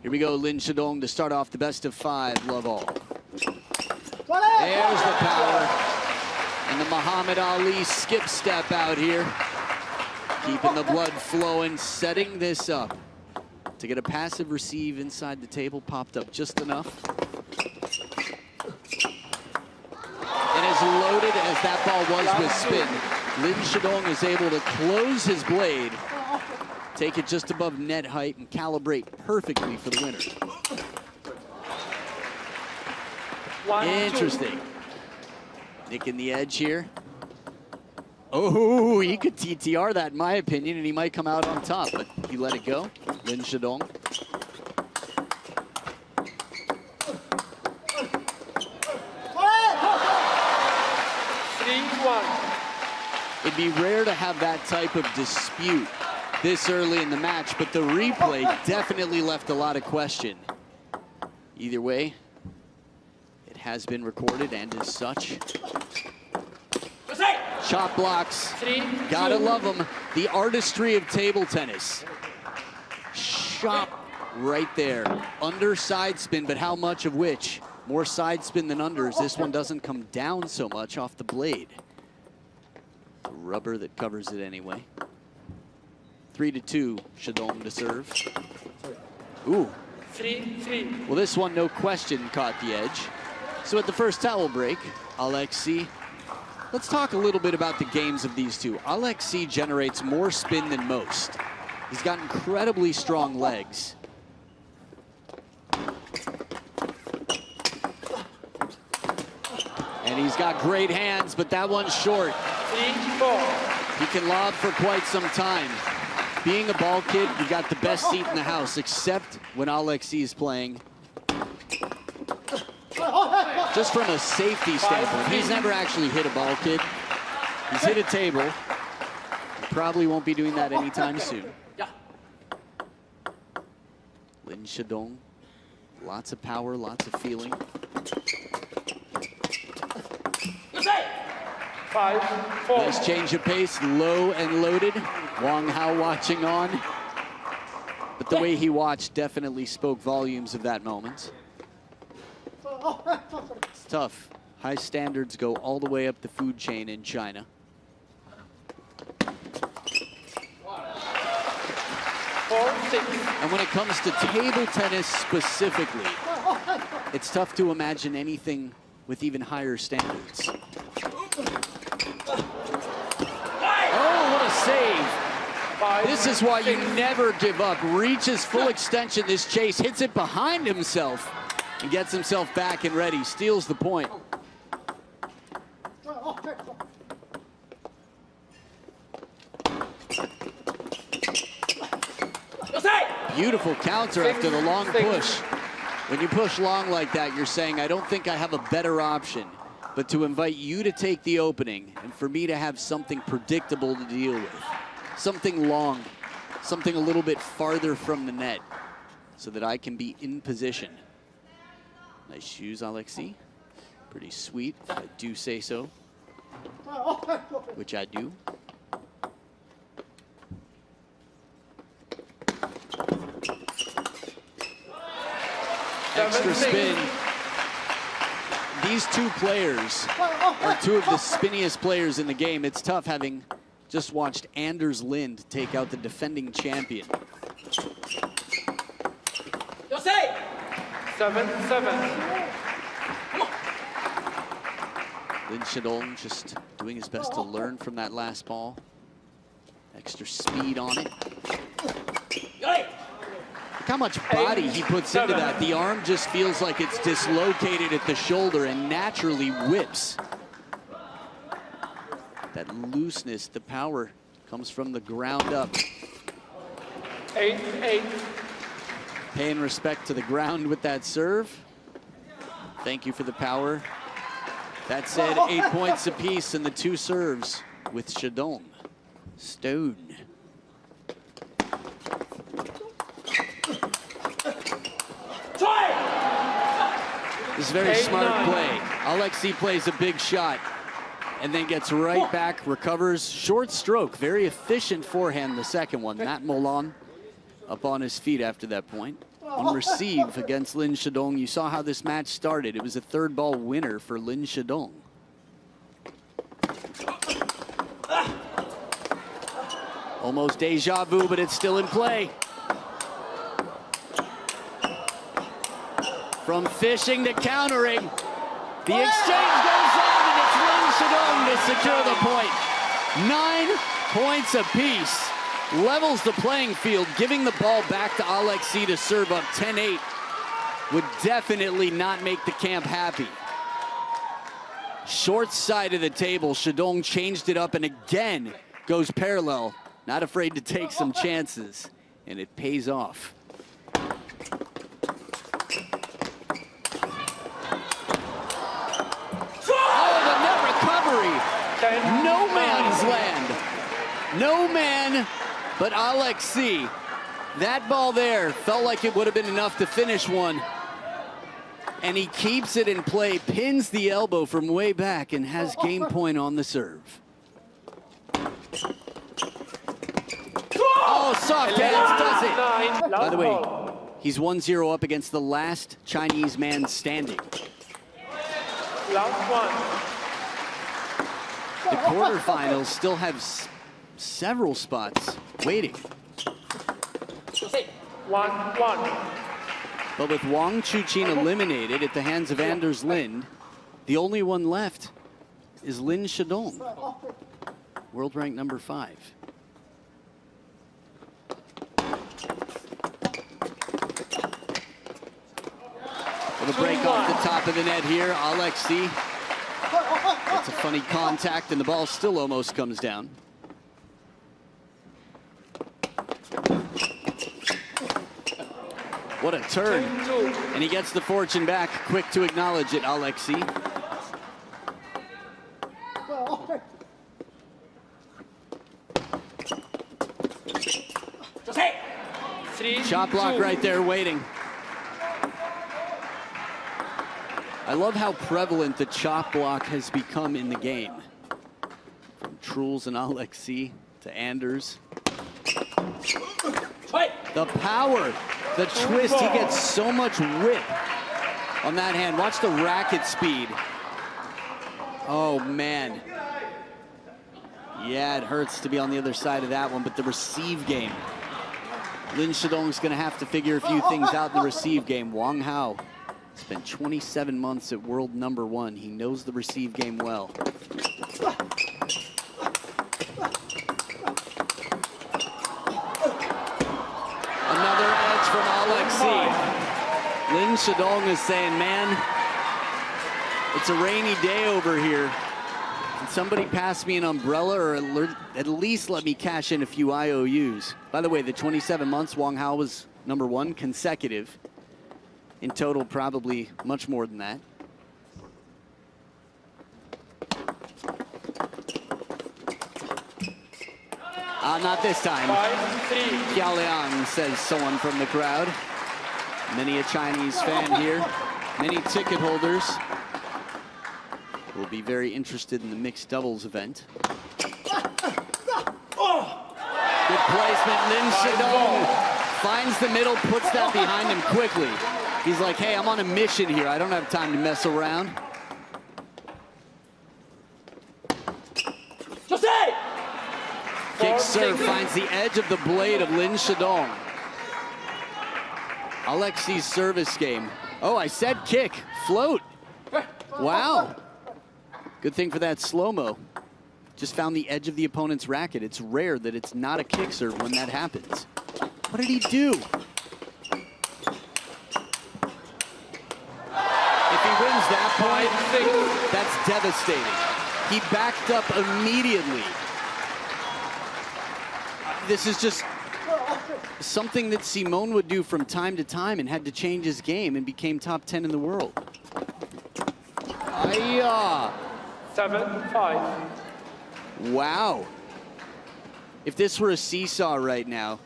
Here we go, Lin Shidong to start off the best of 5, love all. There's the power. And the Muhammad Ali skip step out here. Keeping the blood flowing, setting this up to get a passive receive inside the table, popped up just enough. And as loaded as that ball was with spin, Lin Shidong is able to close his blade, take it just above net height, and calibrate perfectly for the winner. Interesting. Nicking the edge here. Oh, he could TTR that, in my opinion, and he might come out on top, but he let it go. Lin Shidong. It'd be rare to have that type of dispute this early in the match, but the replay definitely left a lot of question. Either way, it has been recorded and as such. Chop blocks, gotta love them. The artistry of table tennis. Chop right there. Under side spin, but how much of which? More side spin than unders. This one doesn't come down so much off the blade. The rubber that covers it anyway. 3-2, Shidong to serve. Ooh. 3-3. Well, this one, no question, caught the edge. So at the first towel break, Alexis. Let's talk a little bit about the games of these two. Alexis generates more spin than most. He's got incredibly strong legs. And he's got great hands, but that one's short. 3-4. He can lob for quite some time. Being a ball kid, you got the best seat in the house, except when Alexis is playing. Just from a safety standpoint, he's never actually hit a ball kid. He's hit a table. He probably won't be doing that anytime soon. Lin Shidong, lots of power, lots of feeling. 5-4. Nice change of pace, low and loaded. Wang Hao watching on. But the way he watched definitely spoke volumes of that moment. It's tough. High standards go all the way up the food chain in China. And when it comes to table tennis specifically, it's tough to imagine anything with even higher standards. Oh, what a save. This is why you never give up. Reaches full extension, this chase, hits it behind himself, and gets himself back and ready, steals the point. Beautiful counter after the long push. When you push long like that, you're saying, I don't think I have a better option but to invite you to take the opening and for me to have something predictable to deal with. Something long, something a little bit farther from the net so that I can be in position. Nice shoes, Alexis. Pretty sweet, if I do say so. Which I do. Extra spin. These two players are two of the spinniest players in the game. It's tough having just watched Anders Lind take out the defending champion. 7-7. Lin Shidong just doing his best to learn from that last ball. Extra speed on it. Look how much body he puts into that. The arm just feels like it's dislocated at the shoulder and naturally whips. That looseness, the power comes from the ground up. 8-8. Paying respect to the ground with that serve. Thank you for the power. That said, 8 points apiece in the two serves with Shidong. Stone. This is very smart play. Alexis plays a big shot and then gets right back, recovers. Short stroke, very efficient forehand, the second one. Matt Molan up on his feet after that point. on receive against Lin Shidong. You saw how this match started. It was a third ball winner for Lin Shidong. Almost deja vu, but it's still in play. From fishing to countering, the exchange goes on, and it's Lin Shidong to secure the point. 9 points apiece. Levels the playing field. Giving the ball back to Alexis to serve up 10-8 would definitely not make the camp happy. Short side of the table, Shidong changed it up and again goes parallel. Not afraid to take some chances, and it pays off. Oh, the net recovery. No man's land. No man but Alexis. That ball there felt like it would have been enough to finish one. And he keeps it in play, pins the elbow from way back, and has game point on the serve. Oh, soft hands does it. By the way, he's 1-0 up against the last Chinese man standing. Last one. The quarterfinals still have several spots waiting. 1-1. But with Wang Chuqin eliminated at the hands of Anders Lind, the only one left is Lin Shidong, world rank number 5. With a break off the top of the net here, Alexis. That's a funny contact, and the ball still almost comes down. What a turn. And he gets the fortune back. Quick to acknowledge it, Alexis. Shot block right there waiting. I love how prevalent the chop block has become in the game. From Truls and Alexis to Anders. The power, the twist, he gets so much whip on that hand. Watch the racket speed. Oh, man. Yeah, it hurts to be on the other side of that one, but the receive game. Lin Shidong's going to have to figure a few things out in the receive game. Wang Hao spent 27 months at world number 1. He knows the receive game well. Another edge from Alexis. Lin Shidong is saying, man, it's a rainy day over here. Can somebody pass me an umbrella or at least let me cash in a few IOUs? By the way, the 27 months, Wang Hao was number 1 consecutive. In total, probably much more than that. Not this time. 5-3. Xiao Liang, says someone from the crowd. Many a Chinese fan here. Many ticket holders will be very interested in the mixed doubles event. Good placement. Lin Shidong finds the middle, puts that behind him quickly. He's like, hey, I'm on a mission here. I don't have time to mess around. Kick serve finds the edge of the blade of Lin Shidong. Alexis' service game. Oh, I said kick. Float. Wow. Good thing for that slow-mo. Just found the edge of the opponent's racket. It's rare that it's not a kick serve when that happens. What did he do? If he wins that point, that's devastating. He backed up immediately. This is just something that Simone would do from time to time and had to change his game and became top 10 in the world. 7-5. Wow. If this were a seesaw right now,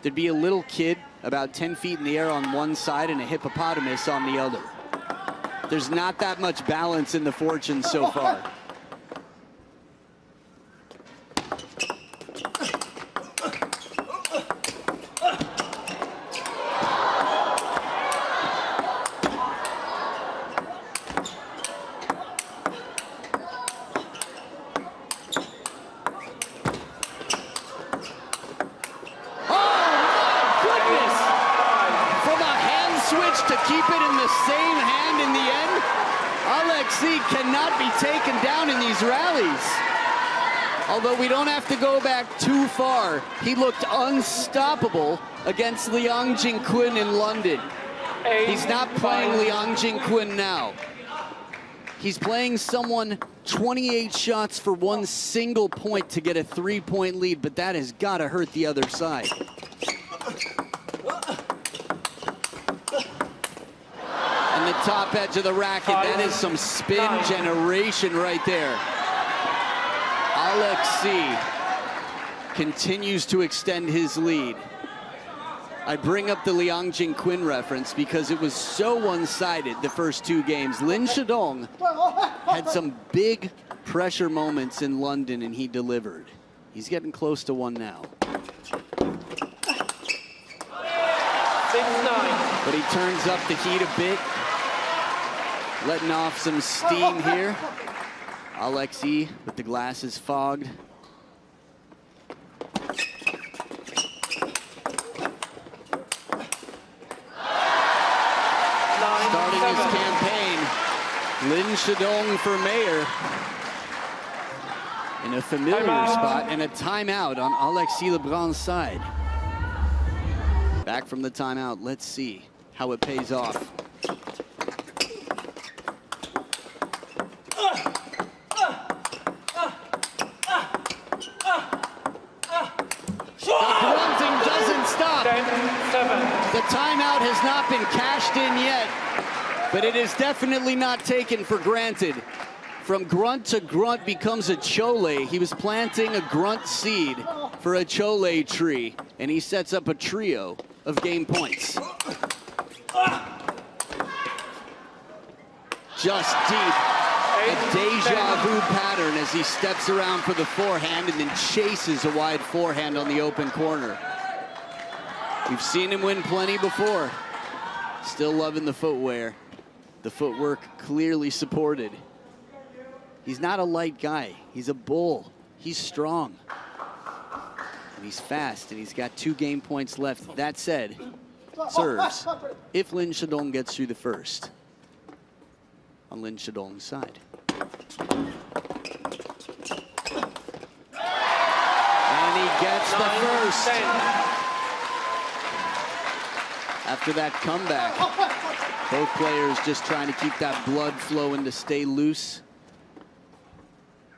there'd be a little kid about 10 feet in the air on one side and a hippopotamus on the other. There's not that much balance in the fortunes so far. to keep it in the same hand in the end. Alexis cannot be taken down in these rallies. Although we don't have to go back too far, he looked unstoppable against Liang Jingquin in London. He's not playing Liang Jingquin now. He's playing someone 28 shots for one single point to get a 3-point lead, but that has got to hurt the other side. And the top edge of the racket, that is some spin generation right there. Alexis continues to extend his lead. I bring up the Liang Jingquin reference because it was so one-sided the first two games. Lin Shidong had some big pressure moments in London and he delivered. He's getting close to one now. 6-9. But he turns up the heat a bit, letting off some steam here. Alexis with the glasses fogged. Starting his campaign, Lin Shidong for mayor in a familiar spot, and a timeout on Alexis Lebrun's side. Back from the timeout, let's see how it pays off. The grunting doesn't stop. 10-7. The timeout has not been cashed in yet, but it is definitely not taken for granted. From grunt to grunt becomes a chole. He was planting a grunt seed for a chole tree, and he sets up a trio of game points. Just deep. A deja vu pattern as he steps around for the forehand and then chases a wide forehand on the open corner. We've seen him win plenty before. Still loving the footwear. The footwork clearly supported. He's not a light guy. He's a bull. He's strong. And he's fast, and he's got 2 game points left. That said, serves if Lin Shidong gets through the first on Lin Shidong's side. And he gets the first. After that comeback, both players just trying to keep that blood flowing to stay loose.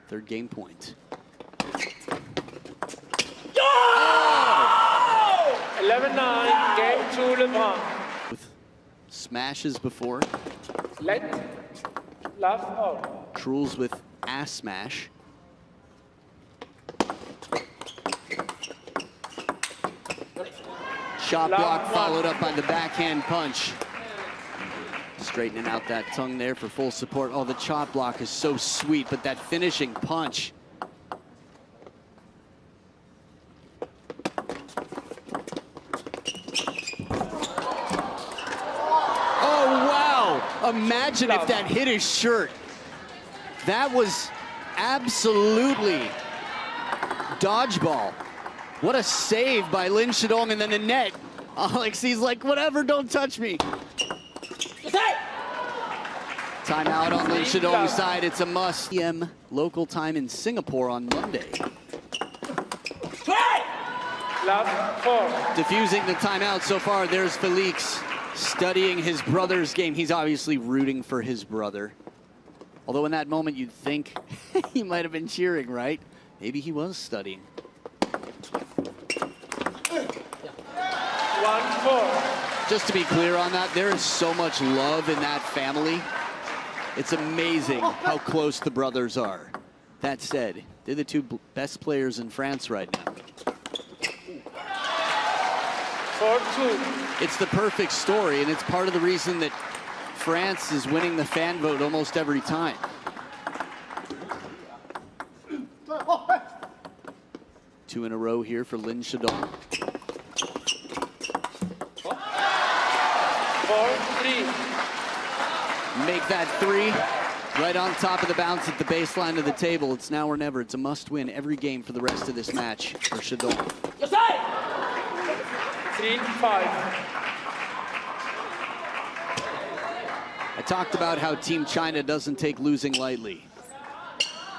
Third game point. 11-9, game 2, Lebrun. With smashes before. Let, love, out. Truls with ass smash. Shot block followed up by the backhand punch. Straightening out that tongue there for full support. Oh, the chop block is so sweet, but that finishing punch. Oh, wow. Imagine if that hit his shirt. That was absolutely dodgeball. What a save by Lin Shidong, and then the net. Alexis like, whatever, don't touch me. Timeout on Lin Shidong's side. It's a must. PM local time in Singapore on Monday. Love, 4. Diffusing the timeout so far. There's Felix studying his brother's game. He's obviously rooting for his brother. Although in that moment you'd think he might have been cheering, right? Maybe he was studying. 1-4. Just to be clear on that, there is so much love in that family. It's amazing how close the brothers are. That said, they're the 2 best players in France right now. 4-2. It's the perfect story, and it's part of the reason that France is winning the fan vote almost every time. Two in a row here for Lin Shidong. 4-3. Make that 3 right on top of the bounce at the baseline of the table. It's now or never. It's a must-win every game for the rest of this match for Shidong. 3-5. I talked about how Team China doesn't take losing lightly.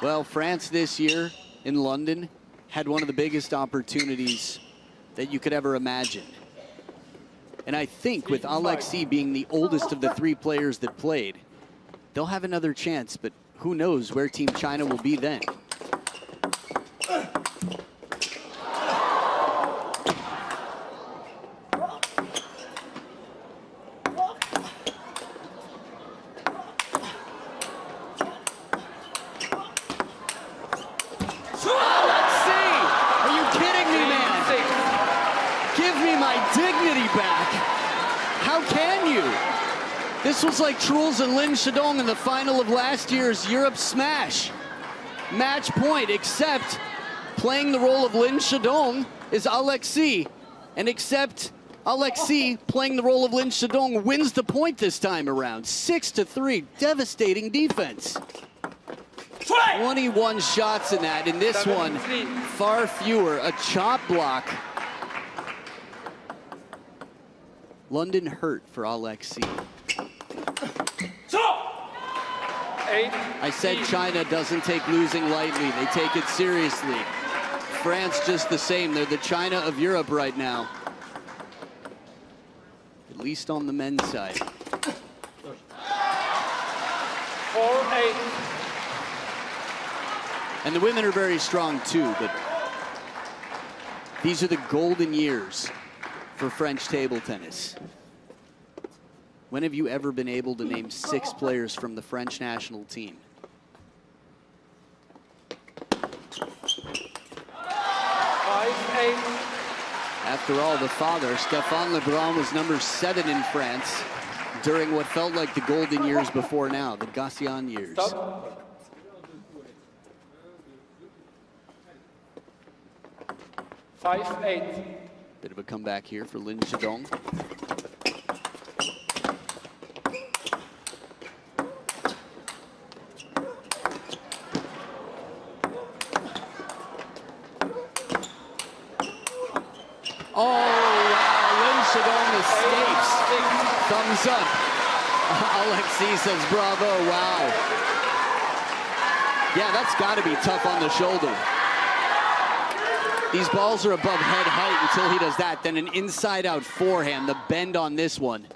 Well, France this year in London had one of the biggest opportunities that you could ever imagine. And I think with Alexis being the oldest of the 3 players that played, they'll have another chance, but who knows where Team China will be then. This was like Truls and Lin Shidong in the final of last year's Europe Smash. Match point, except playing the role of Lin Shidong is Alexis. And except Alexis playing the role of Lin Shidong wins the point this time around. 6-3, devastating defense. 21 shots in that. In this one, far fewer, a chop block. London hurt for Alexis. I said China doesn't take losing lightly. They take it seriously. France just the same. They're the China of Europe right now. At least on the men's side. 4-8. And the women are very strong too, but these are the golden years for French table tennis. When have you ever been able to name 6 players from the French national team? After all, the father, Stéphane Lebrun, was number 7 in France during what felt like the golden years before now, the Gaussian years. Stop. 5-8. Bit of a comeback here for Lin Shidong. Oh, wow, Lin Shidong escapes. Thumbs up. Alexis says bravo, wow. Yeah, that's got to be tough on the shoulder. These balls are above head height until he does that. Then an inside-out forehand, the bend on this one.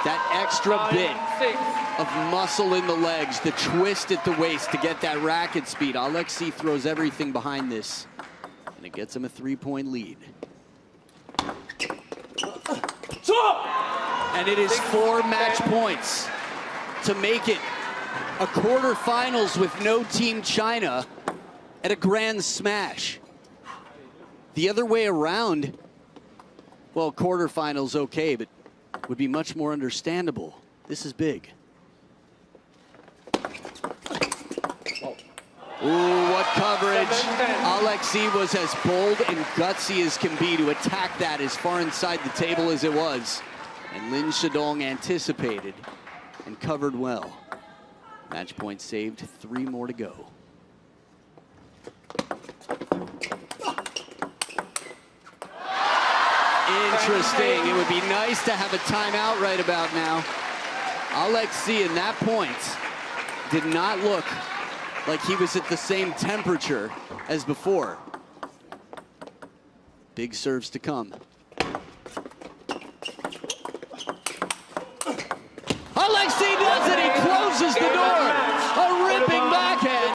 That extra bit of muscle in the legs, the twist at the waist to get that racket speed. Alexis throws everything behind this. And it gets him a 3-point lead. And it is 4 match points to make it a quarterfinals with no Team China at a Grand Smash. The other way around, well, quarterfinals okay, but would be much more understandable. This is big. Ooh, what coverage. Alexis was as bold and gutsy as can be to attack that as far inside the table as it was. And Lin Shidong anticipated and covered well. Match point saved, 3 more to go. Interesting. It would be nice to have a timeout right about now. Alexis in that point did not look like he was at the same temperature as before. Big serves to come.